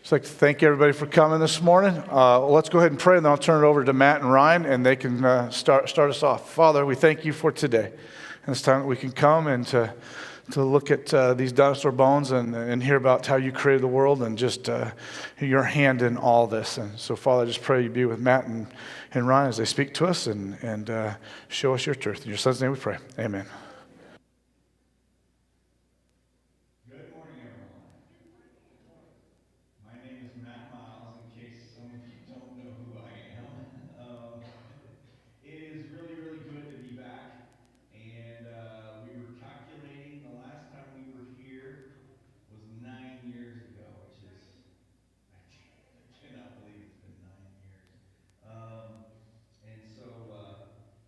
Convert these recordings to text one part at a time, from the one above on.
Just like to thank everybody for coming this morning. Let's go ahead and pray, and then I'll turn it over to Matt and Ryan, and they can start us off. Father, we thank you for today, and this time that we can come and to look at these dinosaur bones and hear about how you created the world and just your hand in all this. And so, Father, I just pray you be with Matt and Ryan as they speak to us and show us your truth. In your Son's name we pray. Amen.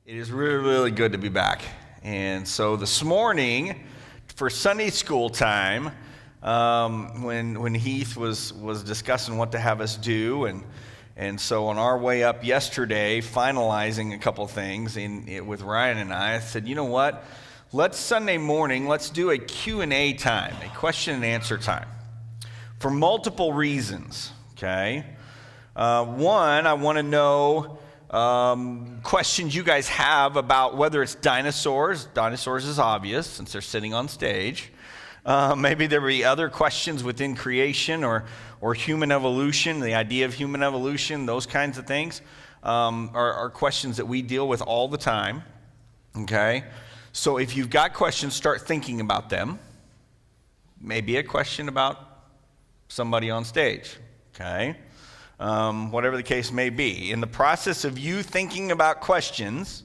It is really, really good to be back. And so this morning, for Sunday school time, when Heath was discussing what to have us do, and so on our way up yesterday, finalizing a couple things with Ryan and I said, you know what? Sunday morning, let's do a Q&A time, a question and answer time, for multiple reasons, okay? One, I want to know questions you guys have about whether it's dinosaurs. Dinosaurs is obvious since they're sitting on stage. Maybe there will be other questions within creation or human evolution, the idea of human evolution, those kinds of things are questions that we deal with all the time. Okay? So if you've got questions, start thinking about them. Maybe a question about somebody on stage. Okay? Whatever the case may be. In the process of you thinking about questions,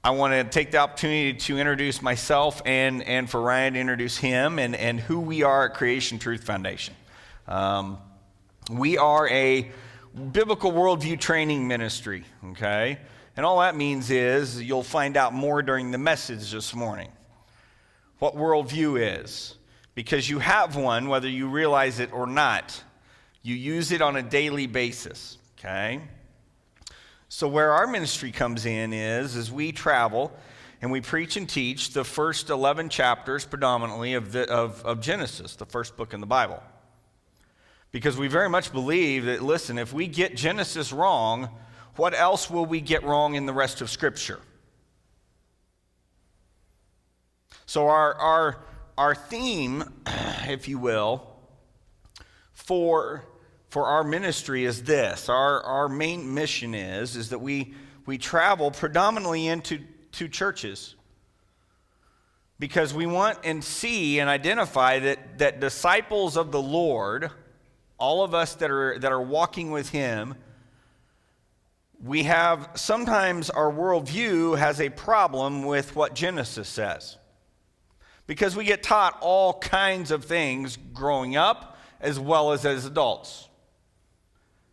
I want to take the opportunity to introduce myself and for Ryan to introduce him and who we are at Creation Truth Foundation. We are a biblical worldview training ministry, okay? And all that means is you'll find out more during the message this morning what worldview is, because you have one whether you realize it or not. You use it on a daily basis, okay? So where our ministry comes in is we travel and we preach and teach the first 11 chapters predominantly of Genesis, the first book in the Bible. Because we very much believe that, listen, if we get Genesis wrong, what else will we get wrong in the rest of Scripture? So our theme, if you will, for our ministry is this. Our main mission is that we travel predominantly into churches because we want and see and identify that disciples of the Lord, all of us that are walking with Him, we have sometimes our worldview has a problem with what Genesis says because we get taught all kinds of things growing up as well as adults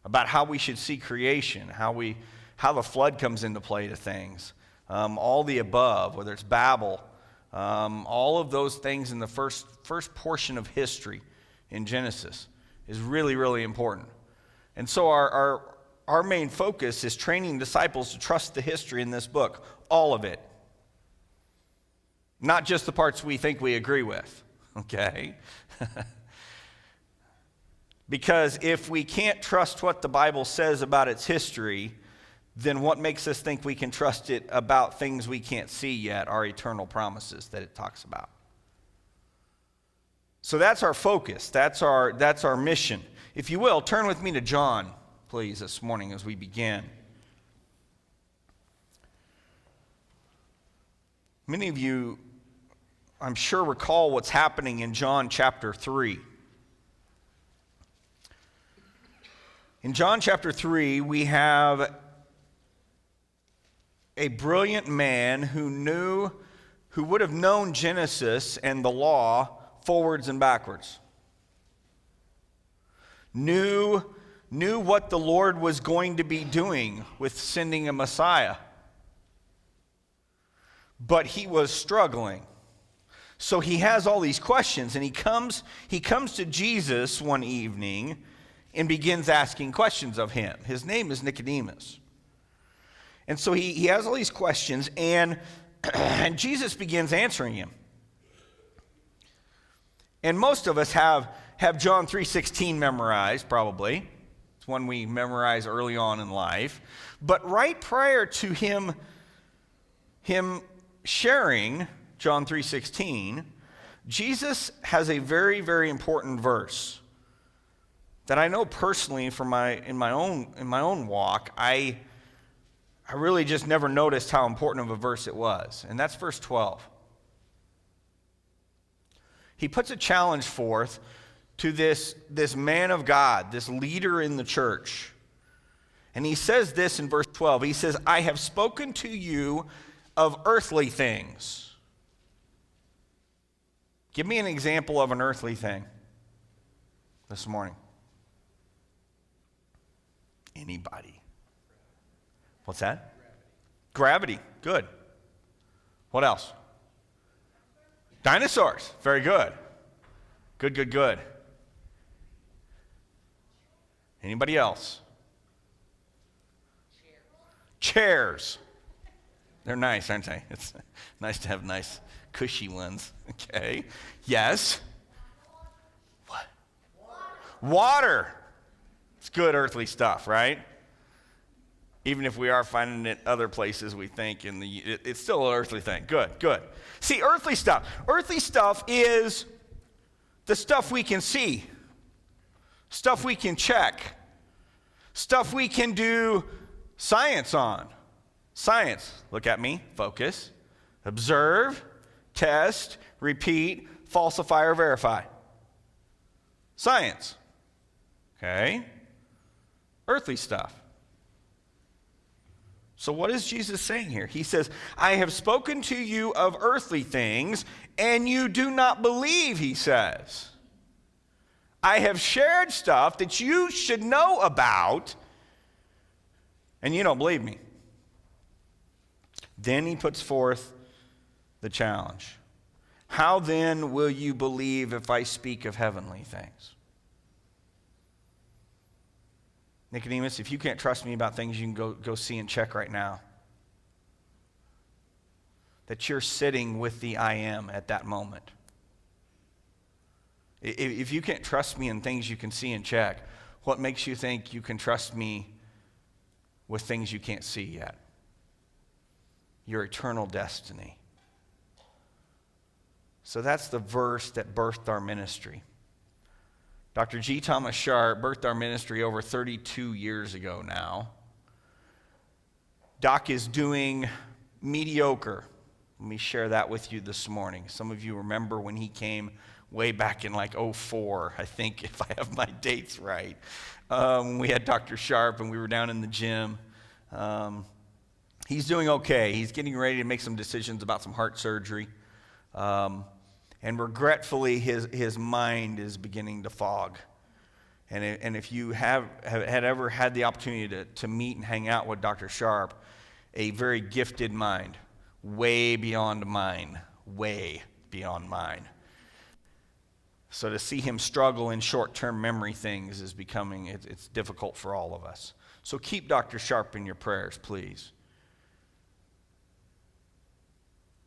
about how we should see creation, how the flood comes into play to things, all the above, whether it's Babel, all of those things in the first portion of history in Genesis is really, really important. And so our main focus is training disciples to trust the history in this book, all of it. Not just the parts we think we agree with, okay? Because if we can't trust what the Bible says about its history, then what makes us think we can trust it about things we can't see yet, our eternal promises that it talks about? So that's our focus. That's our mission. If you will, turn with me to John, please, this morning as we begin. Many of you, I'm sure, recall what's happening in John chapter 3. In John chapter 3, we have a brilliant man who would have known Genesis and the law forwards and backwards. Knew what the Lord was going to be doing with sending a Messiah. But he was struggling. So he has all these questions, and he comes to Jesus one evening and begins asking questions of him. His name is Nicodemus. And so he has all these questions, and Jesus begins answering him. And most of us have have John 3:16 memorized, probably. It's one we memorize early on in life. But right prior to him sharing John 3:16, Jesus has a very, very important verse that I know personally in my own walk, I really just never noticed how important of a verse it was. And that's verse 12. He puts a challenge forth to this man of God, this leader in the church. And he says this in verse 12. He says, I have spoken to you of earthly things. Give me an example of an earthly thing this morning. Anybody? What's that? Gravity. Good. What else? Dinosaurs. Very good. Good. Anybody else? Chairs. They're nice, aren't they? It's nice to have nice, cushy ones. Okay. Yes. What? Water. It's good earthly stuff, right? Even if we are finding it other places, we think it's still an earthly thing. Good. See, earthly stuff. Earthly stuff is the stuff we can see, stuff we can check, stuff we can do science on. Science, look at me, focus, observe, test, repeat, falsify, or verify. Science. Okay? Earthly stuff. So what is Jesus saying here? He says, I have spoken to you of earthly things, and you do not believe, he says. I have shared stuff that you should know about, and you don't believe me. Then he puts forth the challenge. How then will you believe if I speak of heavenly things? Nicodemus, if you can't trust me about things you can go see and check right now. That you're sitting with the I am at that moment. If you can't trust me in things you can see and check, what makes you think you can trust me with things you can't see yet? Your eternal destiny. So that's the verse that birthed our ministry. Dr. G. Thomas Sharp birthed our ministry over 32 years ago now. Doc is doing mediocre. Let me share that with you this morning. Some of you remember when he came way back in like 2004, I think, if I have my dates right. We had Dr. Sharp and we were down in the gym. He's doing okay. He's getting ready to make some decisions about some heart surgery. And regretfully, his mind is beginning to fog. And if you had ever had the opportunity to meet and hang out with Dr. Sharp, a very gifted mind, way beyond mine. So to see him struggle in short-term memory things is becoming, it's difficult for all of us. So keep Dr. Sharp in your prayers, please.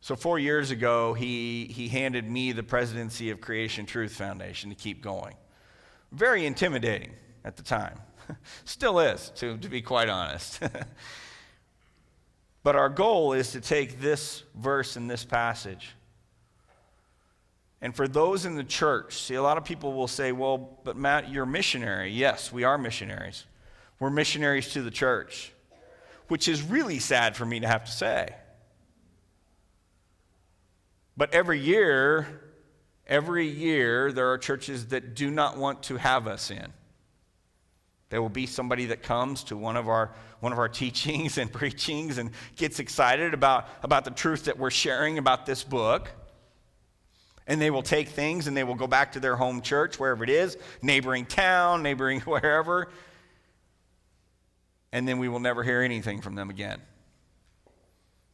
So 4 years ago, he handed me the presidency of Creation Truth Foundation to keep going. Very intimidating at the time. Still is, to be quite honest. But our goal is to take this verse and this passage. And for those in the church, see, a lot of people will say, well, but Matt, you're a missionary. Yes, we are missionaries. We're missionaries to the church, which is really sad for me to have to say. But every year, there are churches that do not want to have us in. There will be somebody that comes to one of our teachings and preachings and gets excited about the truth that we're sharing about this book. And they will take things and they will go back to their home church, wherever it is, neighboring town, neighboring wherever. And then we will never hear anything from them again.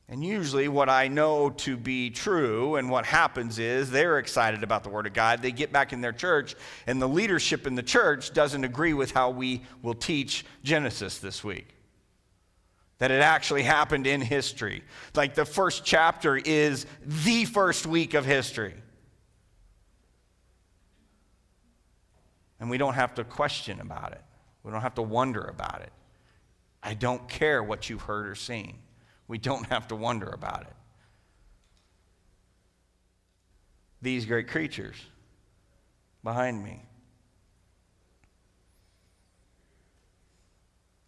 And usually what I know to be true and what happens is they're excited about the Word of God. They get back in their church, and the leadership in the church doesn't agree with how we will teach Genesis this week. That it actually happened in history. Like the first chapter is the first week of history. And we don't have to question about it. We don't have to wonder about it. I don't care what you've heard or seen. We don't have to wonder about it. These great creatures behind me.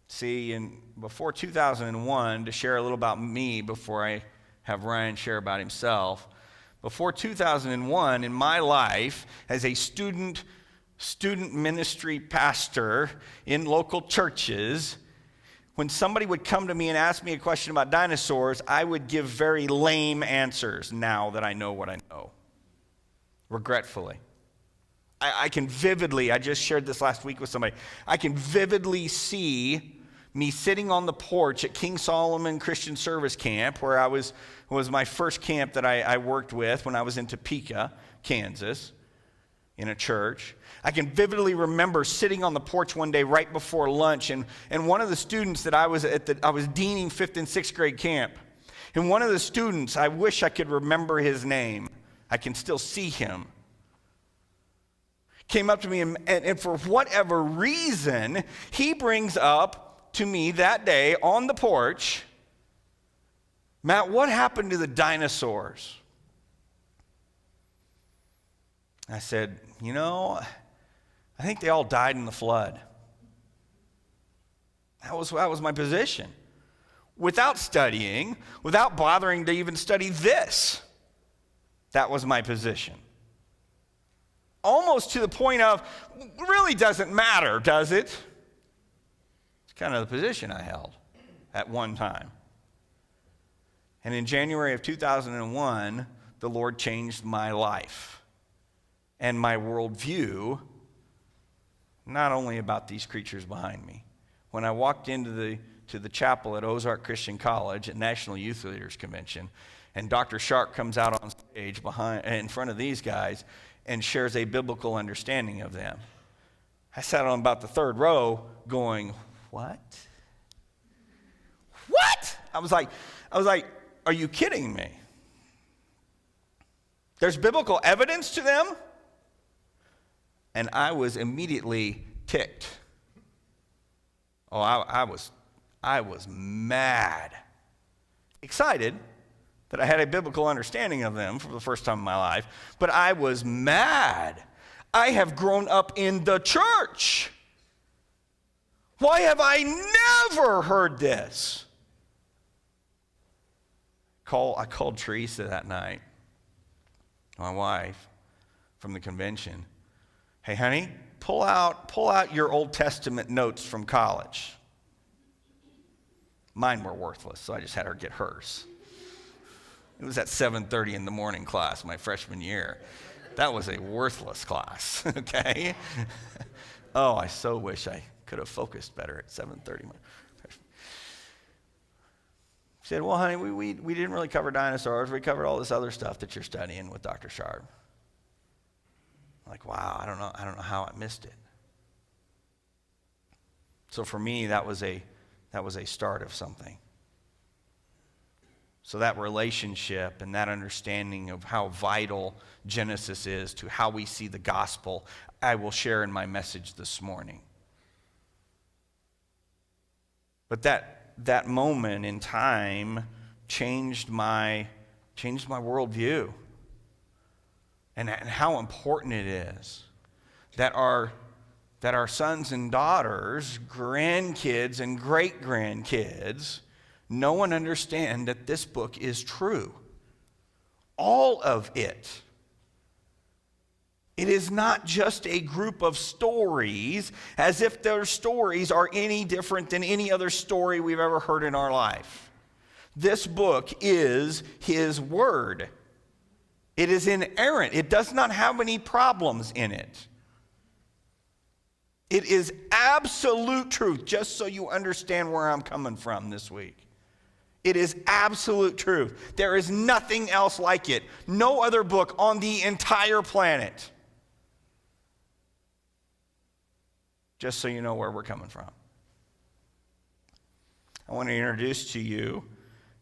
See, before 2001, to share a little about me before I have Ryan share about himself, before 2001, in my life as a student ministry pastor in local churches, when somebody would come to me and ask me a question about dinosaurs, I would give very lame answers now that I know what I know. Regretfully. I can vividly, I just shared this last week with somebody, I can vividly see me sitting on the porch at King Solomon Christian Service Camp, where I was my first camp that I worked with when I was in Topeka, Kansas, in a church. I can vividly remember sitting on the porch one day right before lunch, and one of the students that I was deaning 5th and 6th grade camp, and one of the students, I wish I could remember his name. I can still see him. Came up to me, and for whatever reason, he brings up to me that day on the porch, Matt, what happened to the dinosaurs? I said, I think they all died in the flood. That was my position. Without studying, without bothering to even study this, that was my position. Almost to the point of, really doesn't matter, does it? It's kind of the position I held at one time. And in January of 2001, the Lord changed my life and my worldview, not only about these creatures behind me. When I walked into the chapel at Ozark Christian College at National Youth Leaders Convention, and Dr. Sharp comes out on stage in front of these guys and shares a biblical understanding of them. I sat on about the third row going, what? What? I was like, are you kidding me? There's biblical evidence to them? And I was immediately ticked. Oh, I was mad. Excited that I had a biblical understanding of them for the first time in my life, but I was mad. I have grown up in the church. Why have I never heard this? I called Teresa that night, my wife, from the convention. Hey, honey, pull out your Old Testament notes from college. Mine were worthless, so I just had her get hers. It was at 7:30 in the morning class my freshman year. That was a worthless class, okay? Oh, I so wish I could have focused better at 7:30. She said, well, honey, we didn't really cover dinosaurs. We covered all this other stuff that you're studying with Dr. Sharp. I'm like, wow, I don't know how I missed it. So for me, that was a start of something. So that relationship and that understanding of how vital Genesis is to how we see the gospel, I will share in my message this morning. But that moment in time changed my worldview, and how important it is that our sons and daughters, grandkids and great-grandkids know and understand that this book is true. All of it. It is not just a group of stories, as if their stories are any different than any other story we've ever heard in our life. This book is His Word. It is inerrant. It does not have any problems in it. It is absolute truth, just so you understand where I'm coming from this week. It is absolute truth. There is nothing else like it. No other book on the entire planet. Just so you know where we're coming from. I want to introduce to you,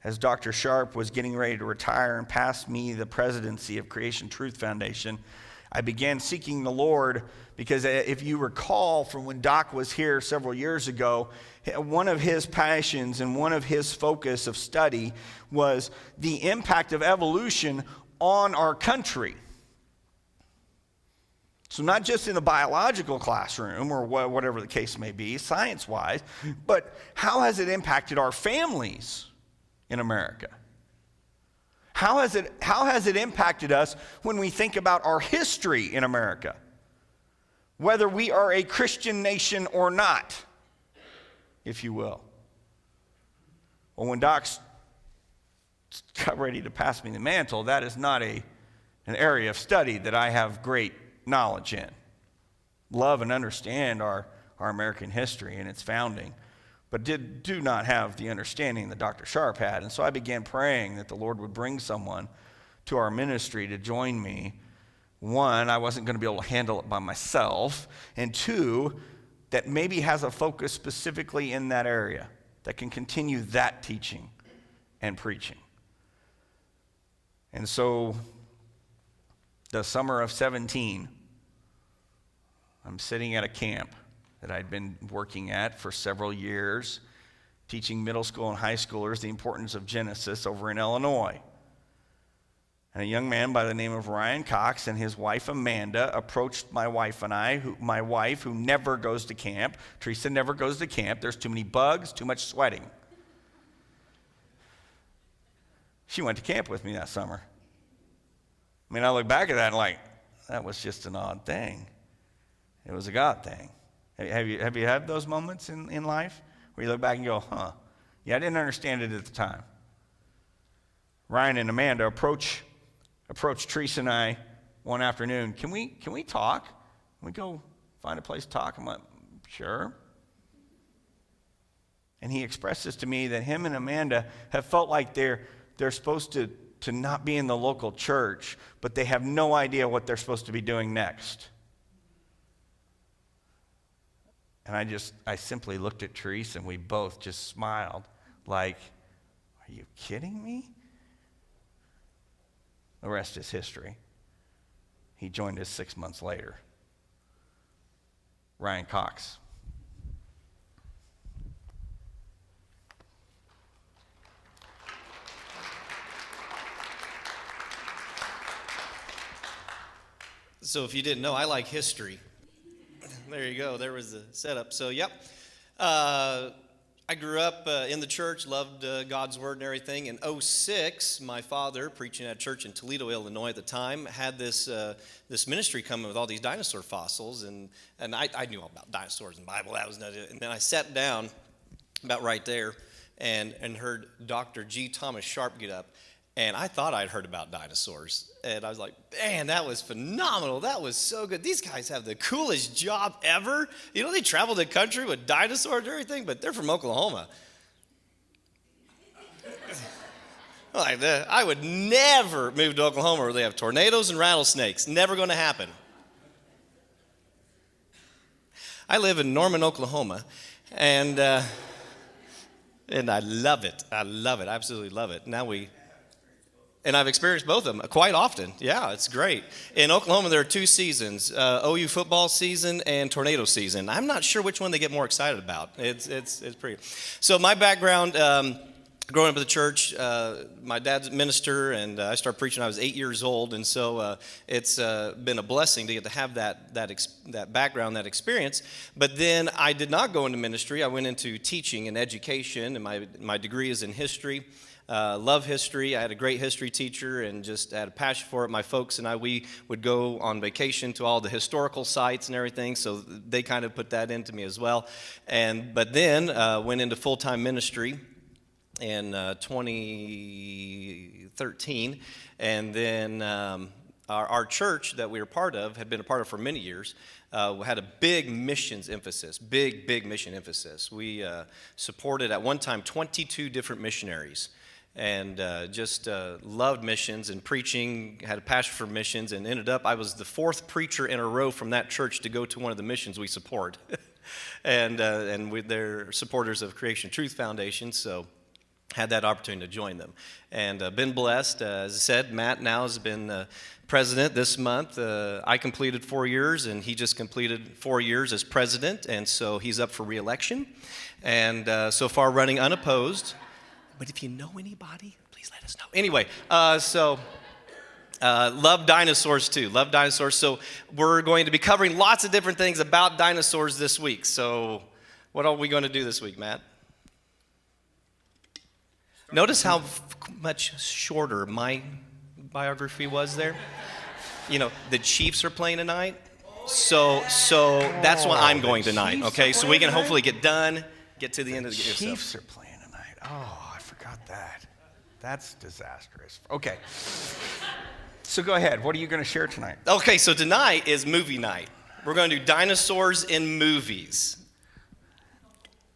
as Dr. Sharp was getting ready to retire and pass me the presidency of Creation Truth Foundation, I began seeking the Lord because if you recall from when Doc was here several years ago, one of his passions and one of his focus of study was the impact of evolution on our country. So not just in the biological classroom or whatever the case may be, science-wise, but how has it impacted our families in America? How has it impacted us when we think about our history in America? Whether we are a Christian nation or not, if you will. Well, when Doc's got ready to pass me the mantle, that is not an area of study that I have great knowledge in. Love and understand our American history and its founding, but do not have the understanding that Dr. Sharp had. And so I began praying that the Lord would bring someone to our ministry to join me. One, I wasn't going to be able to handle it by myself. And two, that maybe has a focus specifically in that area that can continue that teaching and preaching. And so the summer of 17, I'm sitting at a camp that I'd been working at for several years, teaching middle school and high schoolers the importance of Genesis over in Illinois. And a young man by the name of Ryan Cox and his wife Amanda approached my wife and I, my wife who never goes to camp. Teresa never goes to camp. There's too many bugs, too much sweating. She went to camp with me that summer. I mean, I look back at that and like, that was just an odd thing. It was a God thing. Have you had those moments in life where you look back and go, yeah, I didn't understand it at the time. Ryan and Amanda approached Teresa and I one afternoon. Can we talk? Can we go find a place to talk? I'm like, sure. And he expressed this to me that him and Amanda have felt like they're supposed to not be in the local church, but they have no idea what they're supposed to be doing next. And I simply looked at Teresa and we both just smiled like, are you kidding me? The rest is history. He joined us 6 months later. Ryan Cox. So if you didn't know, I like history. There you go. There was the setup. So, yep. I grew up in the church, loved God's Word and everything. In 2006, my father, preaching at a church in Toledo, Illinois at the time, had this ministry coming with all these dinosaur fossils. And I knew all about dinosaurs and Bible. That was not it. And then I sat down about right there and heard Dr. G. Thomas Sharp get up. And I thought I'd heard about dinosaurs. And I was like, man, that was phenomenal. That was so good. These guys have the coolest job ever. You know, they travel the country with dinosaurs and everything, but they're from Oklahoma. Like that. I would never move to Oklahoma where they have tornadoes and rattlesnakes. Never going to happen. I live in Norman, Oklahoma, and I love it. I love it. I absolutely love it. And I've experienced both of them quite often. Yeah, it's great. In Oklahoma, there are two seasons, OU football season and tornado season. I'm not sure which one they get more excited about. It's pretty. So my background, growing up in the church, my dad's a minister, and I started preaching when I was 8 years old. And so it's been a blessing to get to have that background, that experience. But then I did not go into ministry. I went into teaching and education, and my degree is in history. Love history. I had a great history teacher and just had a passion for it. My folks and we would go on vacation to all the historical sites and everything, so they kind of put that into me as well. But then went into full-time ministry in 2013, and then our church that we were part of, had been a part of for many years, had a big missions emphasis, big mission emphasis. We supported at one time 22 different missionaries. And just loved missions and preaching, had a passion for missions, and ended up, I was the fourth preacher in a row from that church to go to one of the missions we support. and they're supporters of Creation Truth Foundation, so had that opportunity to join them. And been blessed. As I said, Matt now has been president this month. I completed 4 years, and he just completed 4 years as president, and so he's up for re-election, and so far running unopposed. But if you know anybody, please let us know. Anyway, love dinosaurs too. Love dinosaurs. So we're going to be covering lots of different things about dinosaurs this week. So what are we going to do this week, Matt? Notice how much shorter my biography was there. You know, the Chiefs are playing tonight. So that's what I'm going tonight. Okay, so we can hopefully get done, get to the end of the game. Chiefs are playing tonight. Oh, I forgot that. That's disastrous. Okay. So go ahead. What are you going to share tonight? Okay, so tonight is movie night. We're going to do dinosaurs in movies.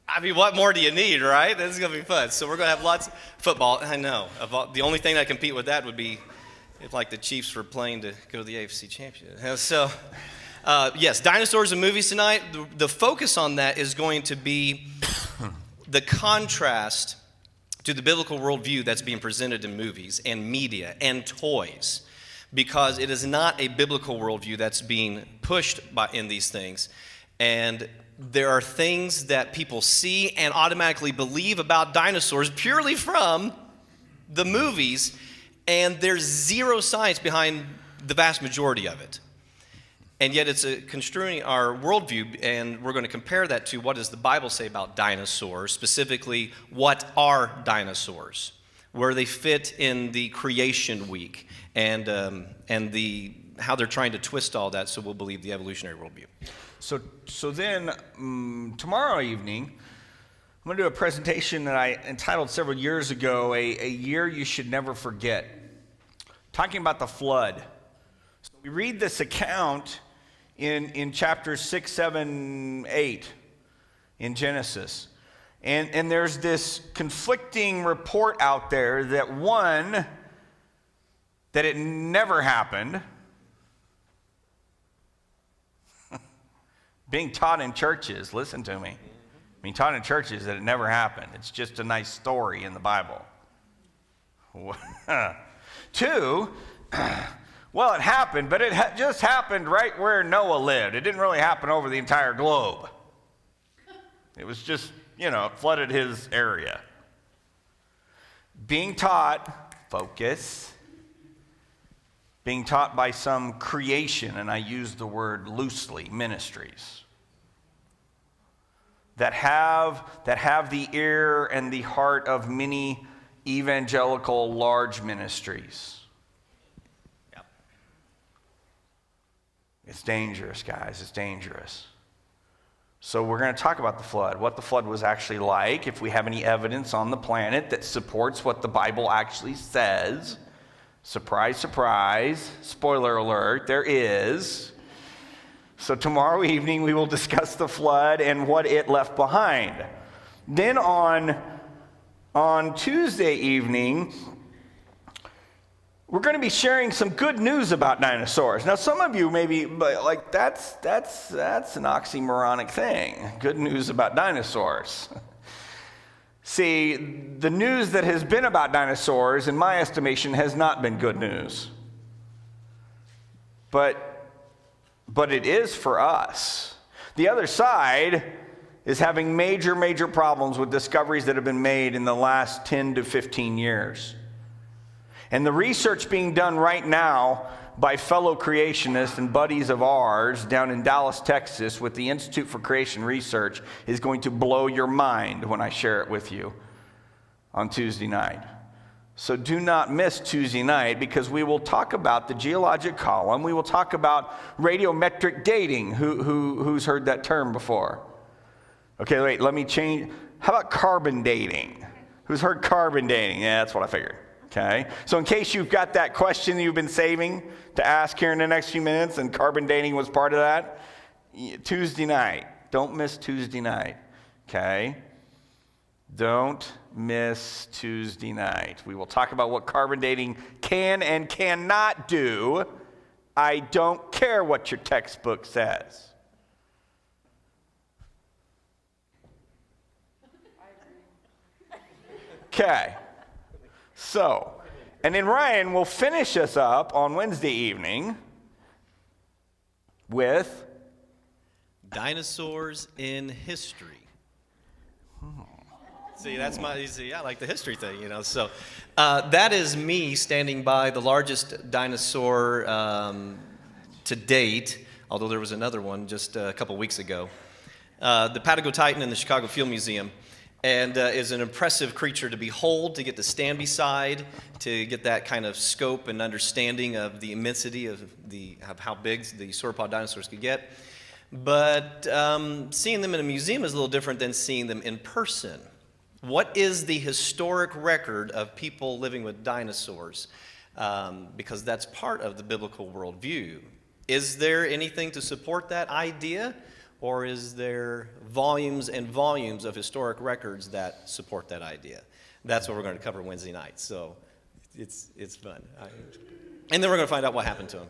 I mean, what more do you need, right? This is going to be fun. So we're going to have lots of football. I know. The only thing that compete with that would be if, like, the Chiefs were playing to go to the AFC Championship. So, yes, dinosaurs in movies tonight. The focus on that is going to be the contrast to the biblical worldview that's being presented in movies and media and toys, because it is not a biblical worldview that's being pushed in these things. And there are things that people see and automatically believe about dinosaurs purely from the movies, and there's zero science behind the vast majority of it. And yet it's construing our worldview, and we're going to compare that to what does the Bible say about dinosaurs, specifically what are dinosaurs, where they fit in the creation week, and how they're trying to twist all that so we'll believe the evolutionary worldview. So then tomorrow evening, I'm going to do a presentation that I entitled several years ago, A Year You Should Never Forget, talking about the flood. So we read this account in chapters 6, 7, 8 in Genesis. And there's this conflicting report out there that one, that it never happened. Being taught in churches, listen to me, being taught in churches that it never happened. It's just a nice story in the Bible. 2, well, it happened, but it just happened right where Noah lived. It didn't really happen over the entire globe. It was just, it flooded his area. Being taught, focus, being taught by some creation, and I use the word loosely, ministries, that have the ear and the heart of many evangelical large ministries. Yep. It's dangerous, guys. It's dangerous. So we're going to talk about the flood, what the flood was actually like, if we have any evidence on the planet that supports what the Bible actually says. Surprise, surprise, spoiler alert, there is. So tomorrow evening we will discuss the flood and what it left behind. Then on Tuesday evening, we're going to be sharing some good news about dinosaurs. Now, some of you may be like, that's an oxymoronic thing, good news about dinosaurs. See, the news that has been about dinosaurs, in my estimation, has not been good news. But it is for us. The other side is having major problems with discoveries that have been made in the last 10 to 15 years. And the research being done right now by fellow creationists and buddies of ours down in Dallas, Texas, with the Institute for Creation Research is going to blow your mind when I share it with you on Tuesday night. So do not miss Tuesday night, because we will talk about the geologic column. We will talk about radiometric dating. Who's heard that term before? Okay, wait, let me change. How about carbon dating? Who's heard carbon dating? Yeah, that's what I figured. Okay, so in case you've got that question you've been saving to ask here in the next few minutes, and carbon dating was part of that, Tuesday night. Don't miss Tuesday night, okay? Don't miss Tuesday night. We will talk about what carbon dating can and cannot do. I don't care what your textbook says. Okay. So, And then Ryan will finish us up on Wednesday evening with dinosaurs in history. See, I like the history thing, So that is me standing by the largest dinosaur to date, although there was another one just a couple weeks ago. The Patago Titan in the Chicago Field Museum, and is an impressive creature to behold, to get to stand beside, to get that kind of scope and understanding of the immensity of how big the sauropod dinosaurs could get. But seeing them in a museum is a little different than seeing them in person. What is the historic record of people living with dinosaurs? Because that's part of the biblical worldview. Is there anything to support that idea? Or is there volumes and volumes of historic records that support that idea? That's what we're going to cover Wednesday night. So it's fun. And then we're going to find out what happened to them.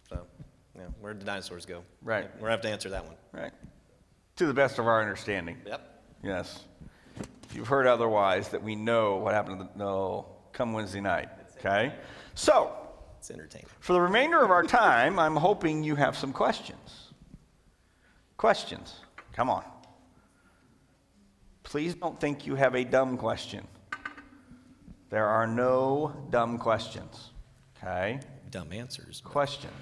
So, where did the dinosaurs go? Right. We're going to have to answer that one. Right. To the best of our understanding. Yep. Yes. If you've heard otherwise, that we know what happened to come Wednesday night. Okay? So, it's entertaining. For the remainder of our time, I'm hoping you have some questions. Questions. Come on. Please don't think you have a dumb question. There are no dumb questions. Okay? Dumb answers. Questions.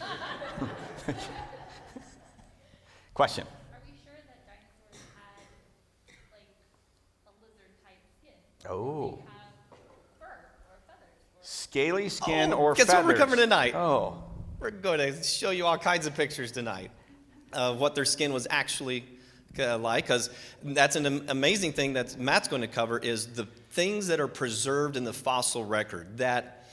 Question. Are we sure that dinosaurs had, like, a lizard-type skin? Oh. Did they have fur or feathers? Scaly skin or guess feathers. what we're covering tonight? Oh. We're going to show you all kinds of pictures tonight of what their skin was actually like, because that's an amazing thing that Matt's going to cover is the things that are preserved in the fossil record that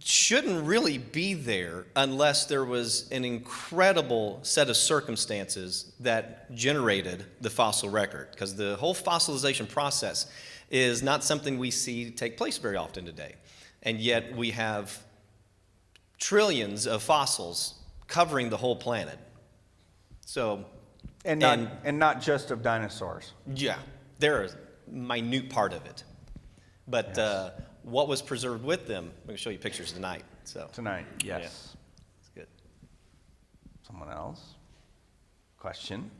shouldn't really be there unless there was an incredible set of circumstances that generated the fossil record, because the whole fossilization process is not something we see take place very often today. And yet we have trillions of fossils covering the whole planet. So, And not just of dinosaurs. yeah, they're a minute part of it. But Yes. What was preserved with them, I'm going to show you pictures tonight. So Tonight, yes. Yeah. It's good. Someone else? Question?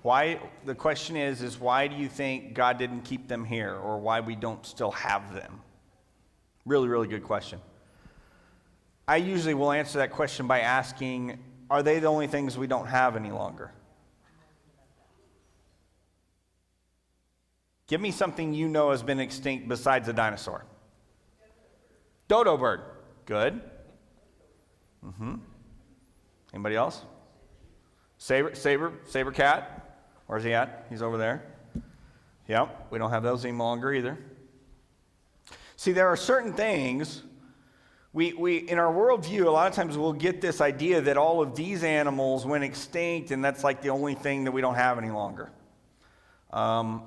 Why, the question is why do you think God didn't keep them here, or why we don't still have them? Really, really good question. I usually will answer that question by asking, are they the only things we don't have any longer? Give me something you know has been extinct besides a dinosaur. Dodo bird. Good. Anybody else? Saber cat. Where's he at? He's over there. Yep, we don't have those any longer either. See, there are certain things, we in our worldview, a lot of times we'll get this idea that all of these animals went extinct and that's like the only thing that we don't have any longer. And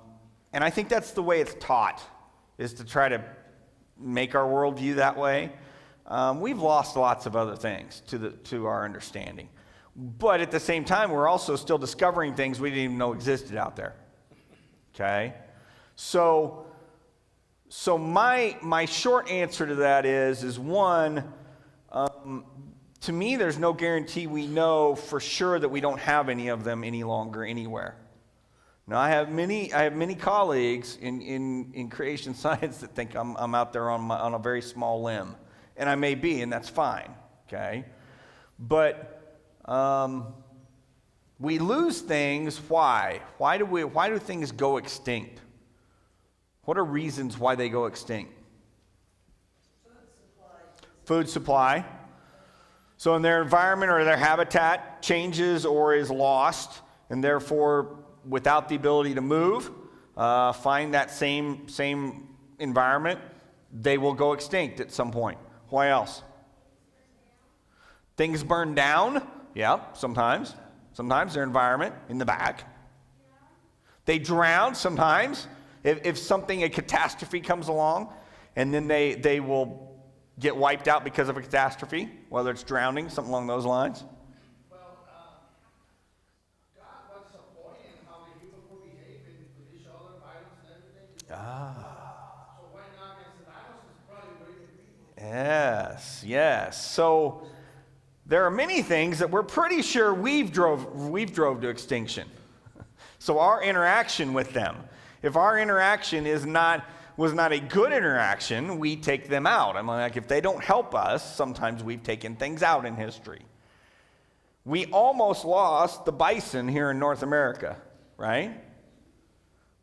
I think that's the way it's taught, is to try to make our worldview that way. We've lost lots of other things to our understanding. But at the same time, we're also still discovering things we didn't even know existed out there. Okay? So my short answer to that is one, to me, there's no guarantee we know for sure that we don't have any of them any longer anywhere. Now, I have many colleagues in creation science that think I'm out there on a very small limb, and I may be, and that's fine. Okay, but we lose things. Why? Why do things go extinct? What are reasons why they go extinct? Food supply. So in their environment or their habitat changes or is lost, and therefore without the ability to move, find that same environment, they will go extinct at some point. Why else? Things burn down. Yeah, sometimes. Sometimes their environment in the back. They drown sometimes. If a catastrophe comes along, and then they will get wiped out because of a catastrophe, whether it's drowning, something along those lines. Well, Yes, yes. So there are many things that we're pretty sure we've drove to extinction. So our interaction with them, if our interaction was not a good interaction, we take them out. I mean, like if they don't help us, sometimes we've taken things out in history. We almost lost the bison here in North America, right?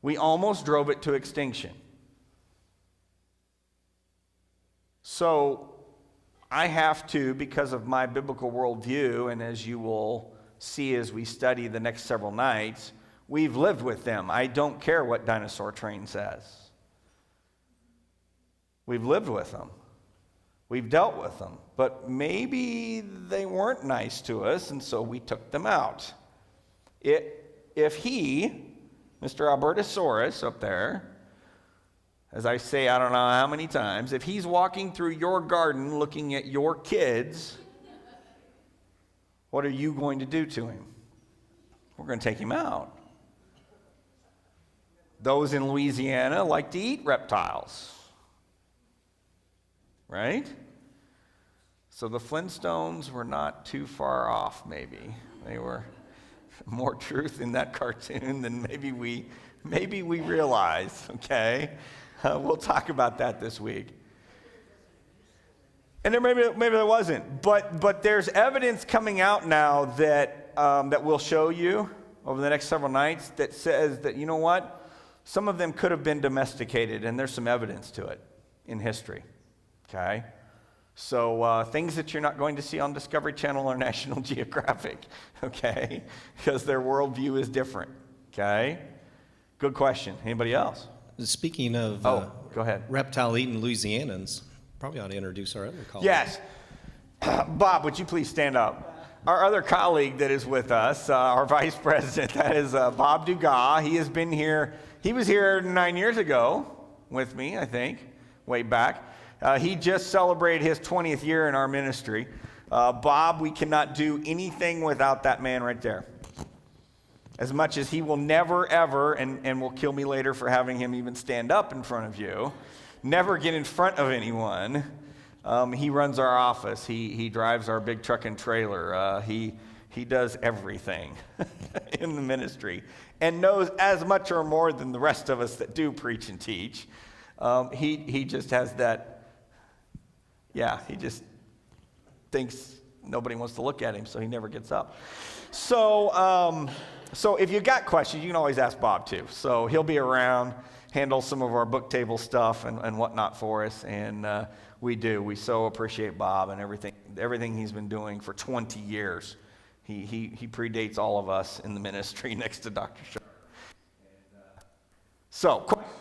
We almost drove it to extinction. So I have to, because of my biblical worldview, and as you will see as we study the next several nights, we've lived with them. I don't care what Dinosaur Train says. We've lived with them. We've dealt with them. But maybe they weren't nice to us, and so we took them out. If he, Mr. Albertosaurus up there, as I say, I don't know how many times, if he's walking through your garden looking at your kids, what are you going to do to him? We're going to take him out. Those in Louisiana like to eat reptiles, right? So the Flintstones were not too far off, maybe. They were more truth in that cartoon than maybe we realize, okay? We'll talk about that this week. And there maybe there wasn't, but there's evidence coming out now that we'll show you over the next several nights that says that, you know what, some of them could have been domesticated, and there's some evidence to it in history. Okay, so things that you're not going to see on Discovery Channel or National Geographic. Okay, because their worldview is different. Okay, good question. Anybody else? Speaking of go ahead. Reptile-eating Louisianans, probably ought to introduce our other colleague. Yes. Bob, would you please stand up? Our other colleague that is with us, our vice president, that is Bob Dugas. He has been here. He was here 9 years ago with me, I think, way back. He just celebrated his 20th year in our ministry. Bob, we cannot do anything without that man right there. As much as he will never, ever, and will kill me later for having him even stand up in front of you, never get in front of anyone. He runs our office. He drives our big truck and trailer. He does everything in the ministry and knows as much or more than the rest of us that do preach and teach. He just has that, he just thinks nobody wants to look at him, so he never gets up. So if you've got questions, you can always ask Bob too. So he'll be around, handle some of our book table stuff and whatnot for us, and we so appreciate Bob and everything he's been doing for 20 years. He predates all of us in the ministry next to Dr. Sharp. So, question.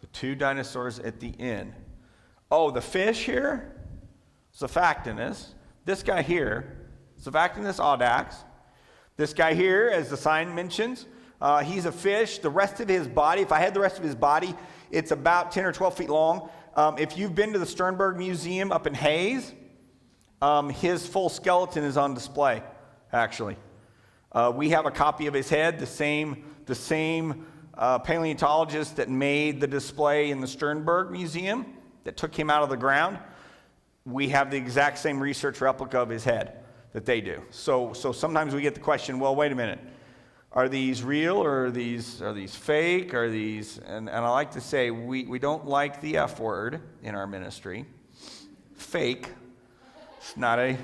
The two dinosaurs at the end. Oh, the fish here, Zephactinus. This guy here, Zephactinus audax. This guy here, as the sign mentions, he's a fish. The rest of his body, if I had the rest of his body, it's about 10 or 12 feet long. If you've been to the Sternberg Museum up in Hayes, his full skeleton is on display, actually. We have a copy of his head, the same paleontologist that made the display in the Sternberg Museum that took him out of the ground. We have the exact same research replica of his head that they do. So sometimes we get the question, well, wait a minute. Are these real or are these fake? Are these, and I like to say we don't like the F word in our ministry. Fake. It's not a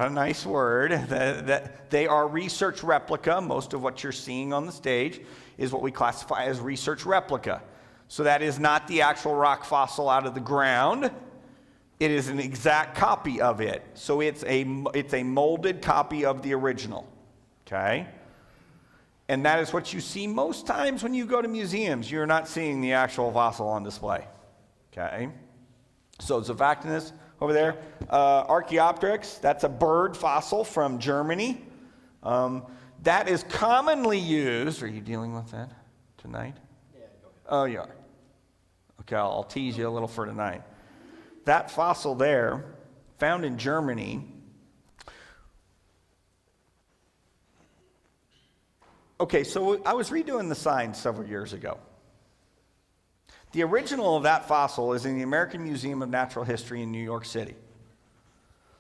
nice word. That they are research replica. Most of what you're seeing on the stage is what we classify as research replica. So that is not the actual rock fossil out of the ground. It is an exact copy of it. So it's a molded copy of the original. Okay? And that is what you see most times when you go to museums. You're not seeing the actual fossil on display. Okay? So Zephactinus over there. Archaeopteryx, that's a bird fossil from Germany. That is commonly used. Are you dealing with that tonight? Yeah, go ahead. Oh, you are. Okay, I'll tease you a little for tonight. That fossil there, found in Germany, Okay, so I was redoing the signs several years ago. The original of that fossil is in the American Museum of Natural History in New York City.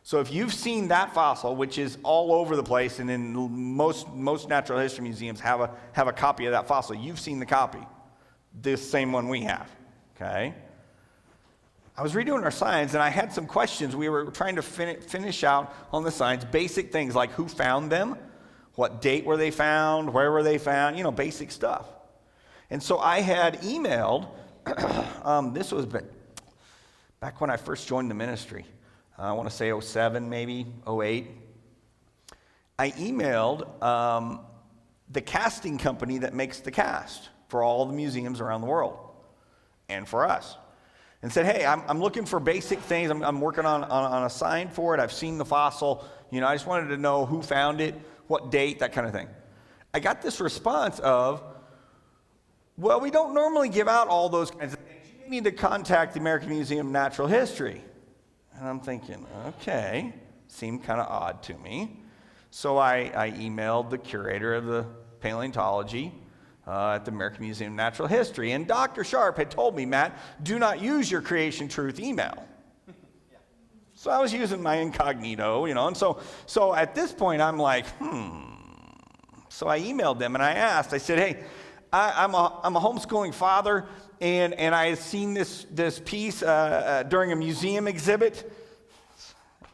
So if you've seen that fossil, which is all over the place, and in most natural history museums have a copy of that fossil, you've seen the copy, this same one we have, okay? I was redoing our signs, and I had some questions. We were trying to finish out on the signs, basic things like who found them, what date were they found, where were they found, basic stuff. And so I had emailed, this was back when I first joined the ministry. I want to say 07, maybe 08. I emailed the casting company that makes the cast for all the museums around the world and for us, and said, hey, I'm looking for basic things. I'm working on a sign for it. I've seen the fossil. I just wanted to know who found it, what date, that kind of thing. I got this response of, well, we don't normally give out all those kinds of things. You need to contact the American Museum of Natural History. And I'm thinking, okay, seemed kind of odd to me. So I emailed the curator of the paleontology at the American Museum of Natural History. And Dr. Sharp had told me, Matt, do not use your Creation Truth email. So I was using my incognito, and so at this point I'm like, So I emailed them and I asked, I said, hey, I'm a homeschooling father, and I had seen this piece during a museum exhibit.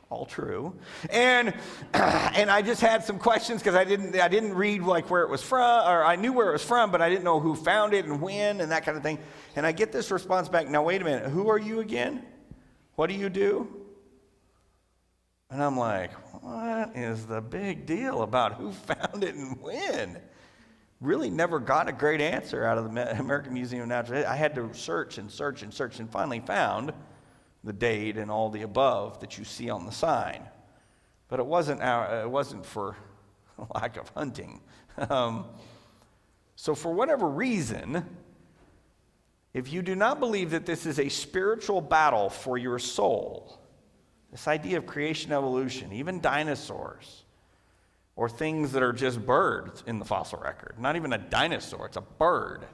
All true. And I just had some questions because I didn't read like where it was from, or I knew where it was from, but I didn't know who found it and when and that kind of thing. And I get this response back, now wait a minute, who are you again? What do you do? And I'm like, what is the big deal about who found it and when? Really never got a great answer out of the American Museum of Natural History. I had to search and search and search and finally found the date and all the above that you see on the sign. But it wasn't for lack of hunting. So for whatever reason, if you do not believe that this is a spiritual battle for your soul, this idea of creation, evolution, even dinosaurs, or things that are just birds in the fossil record. Not even a dinosaur, it's a bird.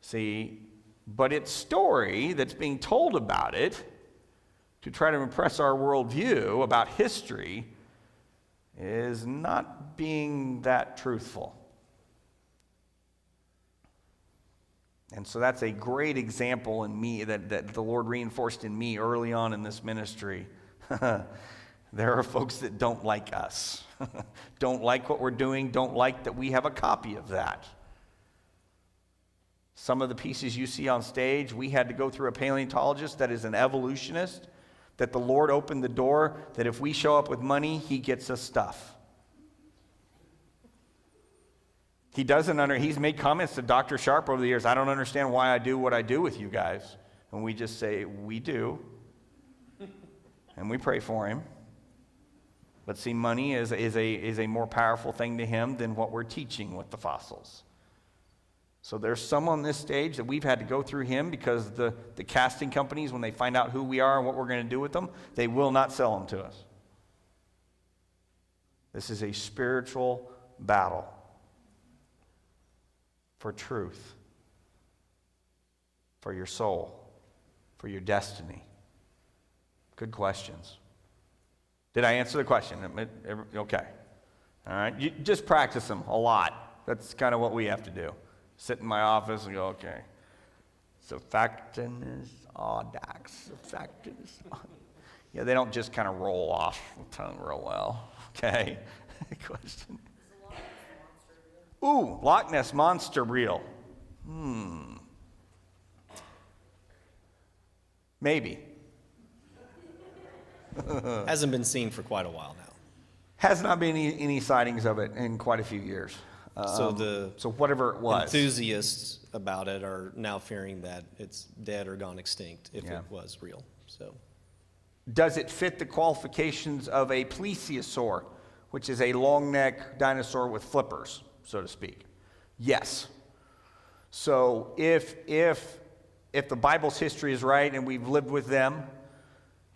See, but its story that's being told about it to try to impress our worldview about history is not being that truthful. And so that's a great example in me that the Lord reinforced in me early on in this ministry. There are folks that don't like us, don't like what we're doing, don't like that we have a copy of that. Some of the pieces you see on stage, we had to go through a paleontologist that is an evolutionist, that the Lord opened the door, that if we show up with money, he gets us stuff. He's made comments to Dr. Sharp over the years, I don't understand why I do what I do with you guys. And we just say, we do. And we pray for him. But see, money is a more powerful thing to him than what we're teaching with the fossils. So there's some on this stage that we've had to go through him because the casting companies, when they find out who we are and what we're going to do with them, they will not sell them to us. This is a spiritual battle for truth, for your soul, for your destiny. Good questions. Did I answer the question? Okay. All right. You just practice them a lot. That's kind of what we have to do. Sit in my office and go, okay. Surfactant is audax. Surfactant is. Yeah, they don't just kind of roll off the tongue real well. Okay. Question. Ooh, Loch Ness monster real. Maybe. Hasn't been seen for quite a while now. Has not been any sightings of it in quite a few years. So whatever it was. Enthusiasts about it are now fearing that it's dead or gone extinct if it was real. So, does it fit the qualifications of a plesiosaur, which is a long neck dinosaur with flippers, so to speak? Yes. So if the Bible's history is right and we've lived with them,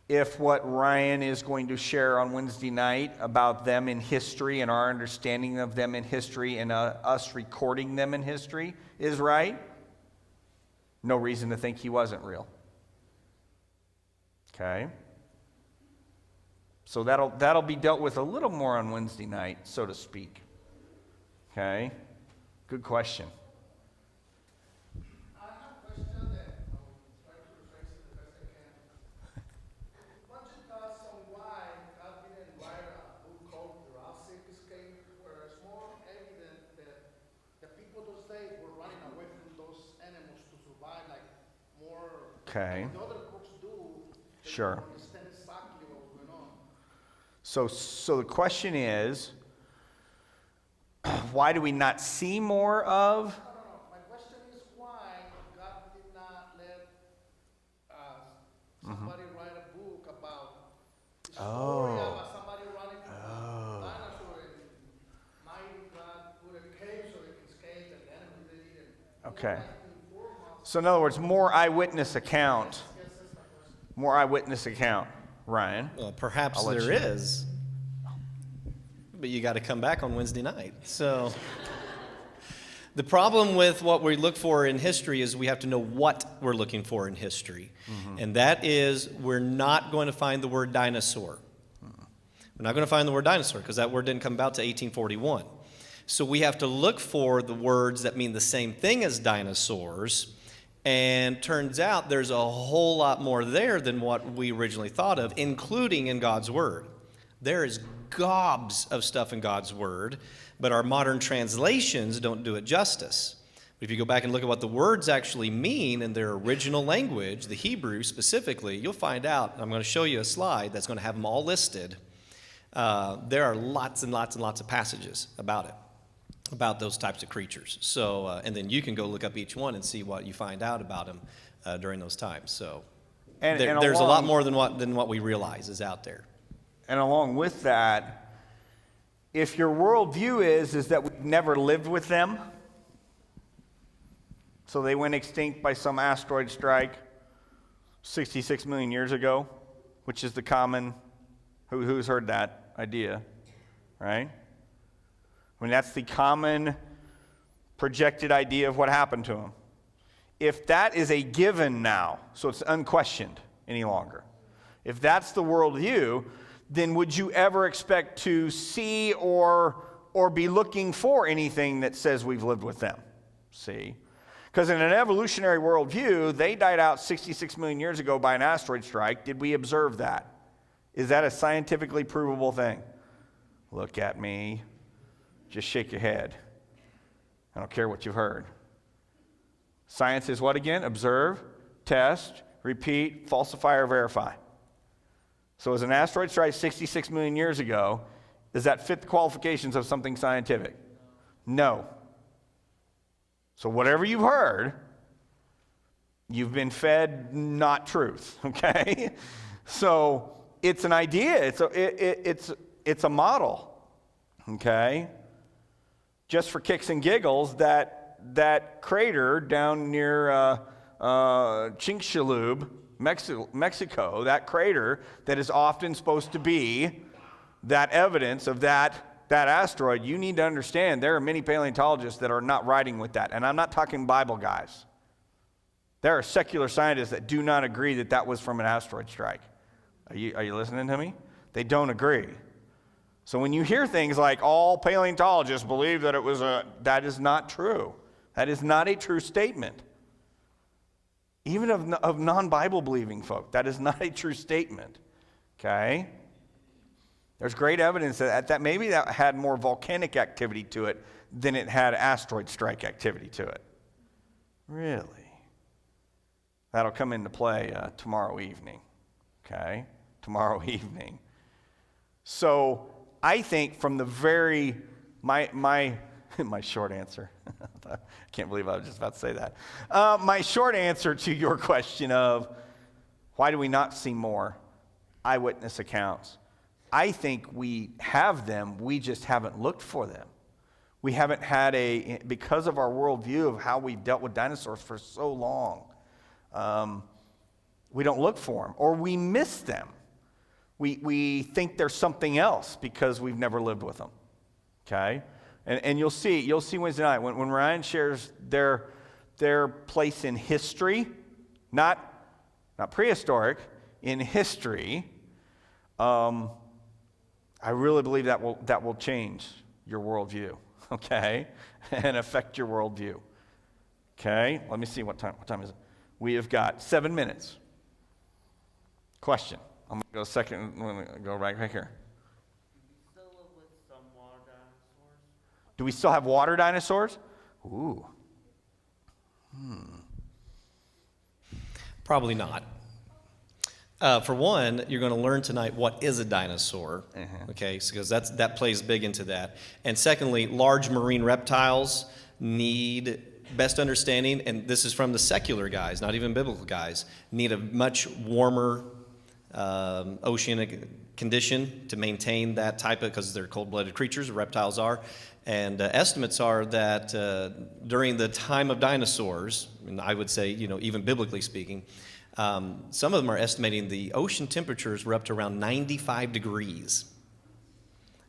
if what Ryan is going to share on Wednesday night about them in history and our understanding of them in history and us recording them in history is right, no reason to think he wasn't real. Okay? So that'll be dealt with a little more on Wednesday night, so to speak. Okay? Good question. I have a question that I'll try to rephrase it the best I can. What's your thoughts on why God didn't write a book called Jurassic Escape, where it's more evident that the people those days were running away from those animals to survive, like more Okay. than the other books do. They Sure. don't understand exactly what was going on. So the question is, why do we not see more of? No. My question is why God did not let somebody write a book about the story about somebody running from a dinosaur and mighty God put a cave so they can escape and the animals they did it. Okay. More like to inform us. So in other words, more eyewitness account. More eyewitness account. Ryan? Well, perhaps I'll let there you- is, but you got to come back on Wednesday night. So the problem with what we look for in history is we have to know what we're looking for in history. And that is, we're not going to find the word dinosaur. We're not going to find the word dinosaur because that word didn't come about to 1841. So we have to look for the words that mean the same thing as dinosaurs. And turns out there's a whole lot more there than what we originally thought of, including in God's Word. There is gobs of stuff in God's Word, but our modern translations don't do it justice. But if you go back and look at what the words actually mean in their original language, the Hebrew specifically, you'll find out. I'm going to show you a slide that's going to have them all listed. There are lots and lots and lots of passages about it, about those types of creatures. So, and then you can go look up each one and see what you find out about them during those times. So, And there's a lot along- more than what we realize is out there. And along with that, if your worldview is that we've never lived with them, so they went extinct by some asteroid strike 66 million years ago, which is the common, who's heard that idea, right? I mean, that's the common projected idea of what happened to them. If that is a given now, so it's unquestioned any longer, if that's the worldview, then would you ever expect to see or be looking for anything that says we've lived with them? See? Because in an evolutionary worldview, they died out 66 million years ago by an asteroid strike. Did we observe that? Is that a scientifically provable thing? Look at me. Just shake your head. I don't care what you've heard. Science is what again? Observe, test, repeat, falsify, or verify. So as an asteroid strike 66 million years ago, does that fit the qualifications of something scientific? No. So whatever you've heard, you've been fed not truth, okay? So it's an idea, it's a model, okay? Just for kicks and giggles, that crater down near Chicxulub, Mexico, that crater that is often supposed to be that evidence of that asteroid, you need to understand there are many paleontologists that are not riding with that. And I'm not talking Bible guys. There are secular scientists that do not agree that that was from an asteroid strike. Are you listening to me? They don't agree. So when you hear things like all paleontologists believe that it was that is not true. That is not a true statement. Even of non-Bible believing folk, that is not a true statement. Okay? There's great evidence that maybe that had more volcanic activity to it than it had asteroid strike activity to it. Really? That'll come into play tomorrow evening. Okay? Tomorrow evening. So I think from the very, my short answer, I can't believe I was just about to say that. My short answer to your question of why do we not see more eyewitness accounts? I think we have them, we just haven't looked for them. We haven't had because of our worldview of how we've dealt with dinosaurs for so long, We don't look for them, or we miss them. We think there's something else because we've never lived with them, okay? And you'll see Wednesday night when Ryan shares their place in history, not prehistoric, in history. I really believe that will change your worldview, okay, and affect your worldview. Okay, let me see what time is it? We have got 7 minutes. Question. I'm going to go second. I'm going to go right here. Still live with some water dinosaurs? Do we still have water dinosaurs? Ooh. Probably not. For one, you're going to learn tonight what is a dinosaur, okay, because that plays big into that. And secondly, large marine reptiles need best understanding, and this is from the secular guys, not even biblical guys, need a much warmer oceanic condition to maintain that type of, because they're cold-blooded creatures, reptiles are. And estimates are that during the time of dinosaurs, and I would say, even biblically speaking, some of them are estimating the ocean temperatures were up to around 95 degrees.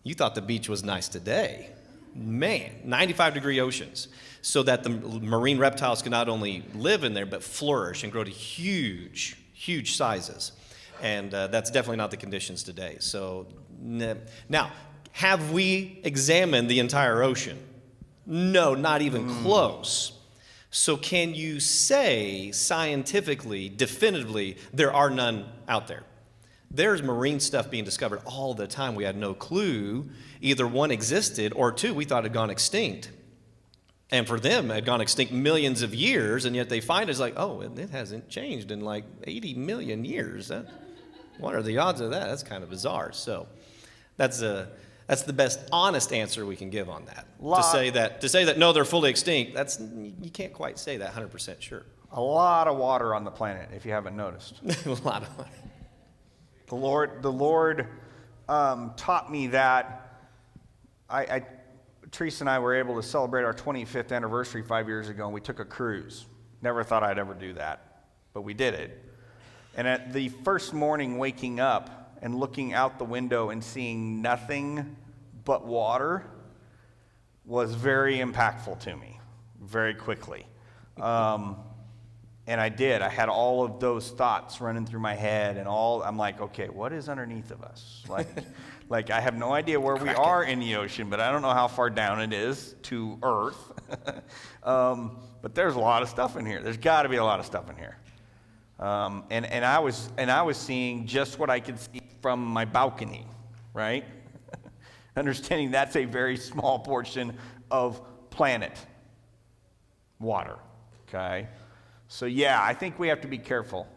You thought the beach was nice today. Man, 95-degree oceans. So that the marine reptiles can not only live in there, but flourish and grow to huge, huge sizes. And that's definitely not the conditions today. So now, have we examined the entire ocean? No, not even close. So can you say scientifically, definitively, there are none out there? There's marine stuff being discovered all the time. We had no clue. Either one existed, or two, we thought had gone extinct. And for them, it had gone extinct millions of years, and yet they find it's like, oh, it hasn't changed in like 80 million years. What are the odds of that? That's kind of bizarre. So that's the best honest answer we can give on that. To say that no, they're fully extinct, you can't quite say that 100% sure. A lot of water on the planet, if you haven't noticed. A lot of water. The Lord taught me that. Teresa and I were able to celebrate our 25th anniversary 5 years ago, and we took a cruise. Never thought I'd ever do that, but we did it. And at the first morning waking up and looking out the window and seeing nothing but water was very impactful to me, very quickly. And I did. I had all of those thoughts running through my head, and I'm like, okay, what is underneath of us? Like I have no idea where we are in the ocean, but I don't know how far down it is to Earth. But there's a lot of stuff in here. There's got to be a lot of stuff in here. And I was seeing just what I could see from my balcony, right? Understanding that's a very small portion of planet water. Okay. So yeah, I think we have to be careful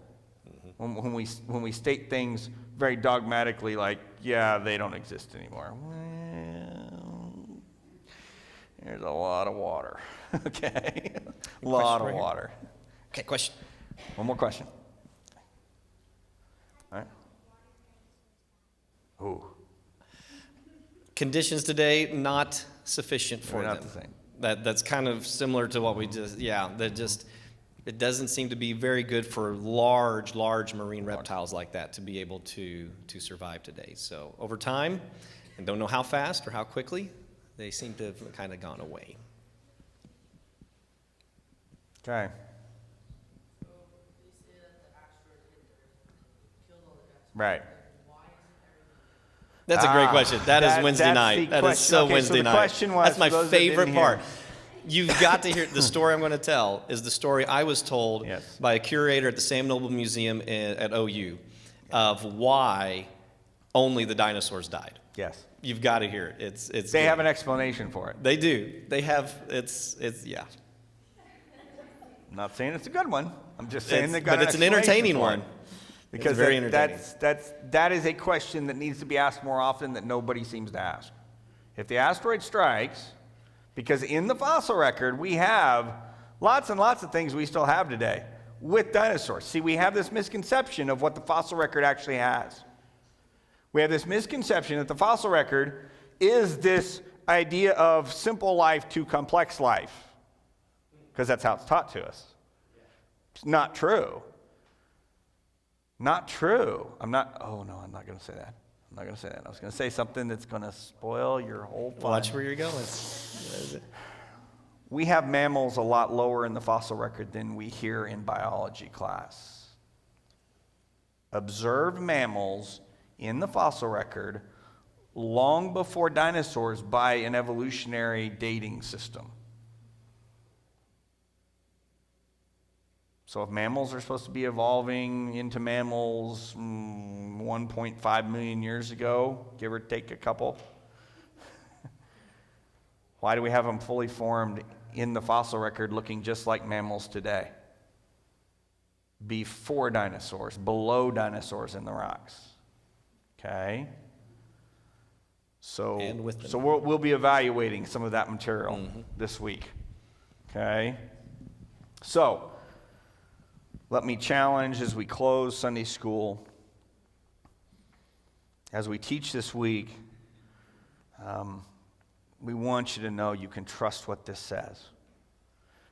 when we state things very dogmatically, like, yeah, they don't exist anymore. Well, there's a lot of water. Okay, a lot of water. Okay, question. One more question. All right. Ooh. Conditions today not sufficient for They're them. not the same. That's kind of similar to what we just, it doesn't seem to be very good for large marine reptiles like that to be able to survive today. So over time, and don't know how fast or how quickly, they seem to have kind of gone away. Okay. Right. That's a great question. That is Wednesday that's night. the That is question. so Okay, Wednesday so the night. question was, That's my for those that favorite didn't hear. part. You've got to hear the story I'm going to tell is the story I was told Yes. by a curator at the Sam Noble Museum at OU of why only the dinosaurs died. Yes. You've got to hear it. It's They good. have an explanation for it. They do. They have. It's yeah. I'm not saying it's a good one. I'm just saying they got But it's an entertaining one. Because very entertaining. that is a question that needs to be asked more often that nobody seems to ask. If the asteroid strikes, because in the fossil record we have lots and lots of things we still have today with dinosaurs. See, we have this misconception of what the fossil record actually has. We have this misconception that the fossil record is this idea of simple life to complex life, because that's how it's taught to us. It's not true. Not true. I'm not going to say that. I'm not going to say that. I was going to say something that's going to spoil your whole fun. Watch where you're going. We have mammals a lot lower in the fossil record than we hear in biology class. Observed mammals in the fossil record long before dinosaurs by an evolutionary dating system. So if mammals are supposed to be evolving into mammals 1.5 million years ago, give or take a couple, why do we have them fully formed in the fossil record looking just like mammals today? Before dinosaurs, below dinosaurs in the rocks. Okay? So, And with them. so we'll be evaluating some of that material this week. Okay? So, let me challenge as we close Sunday school, as we teach this week, we want you to know you can trust what this says.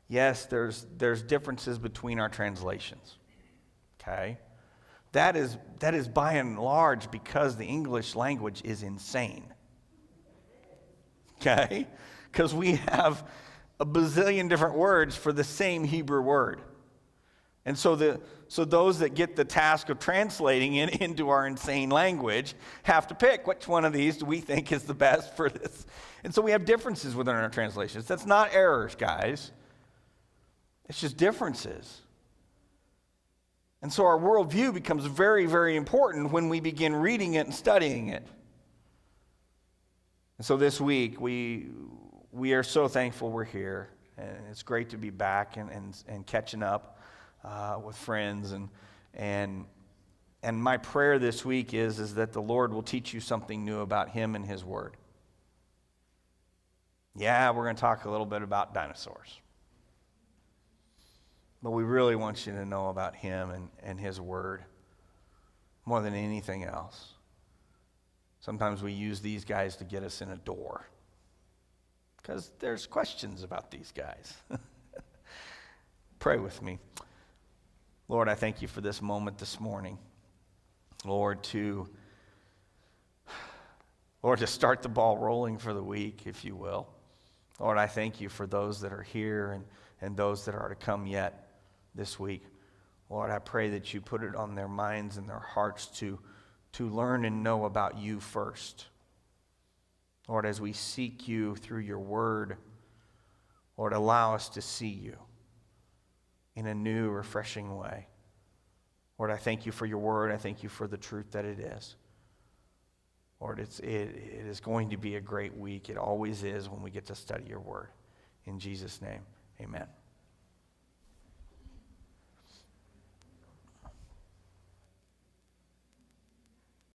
Yes, there's differences between our translations. Okay? That is by and large because the English language is insane. Okay? Because we have a bazillion different words for the same Hebrew word. And so those that get the task of translating it into our insane language have to pick which one of these do we think is the best for this. And so we have differences within our translations. That's not errors, guys. It's just differences. And so our worldview becomes very, very important when we begin reading it and studying it. And so this week, we are so thankful we're here. And it's great to be back and catching up with friends. And my prayer this week is that the Lord will teach you something new about Him and His Word. Yeah, we're going to talk a little bit about dinosaurs. But we really want you to know about Him and His Word more than anything else. Sometimes we use these guys to get us in a door because there's questions about these guys. Pray with me. Lord, I thank you for this moment this morning. Lord, to start the ball rolling for the week, if you will. Lord, I thank you for those that are here and those that are to come yet this week. Lord, I pray that you put it on their minds and their hearts to learn and know about you first. Lord, as we seek you through your word, Lord, allow us to see you in a new, refreshing way. Lord, I thank you for your word. I thank you for the truth that it is. Lord, it is going to be a great week. It always is when we get to study your word. In Jesus' name, amen.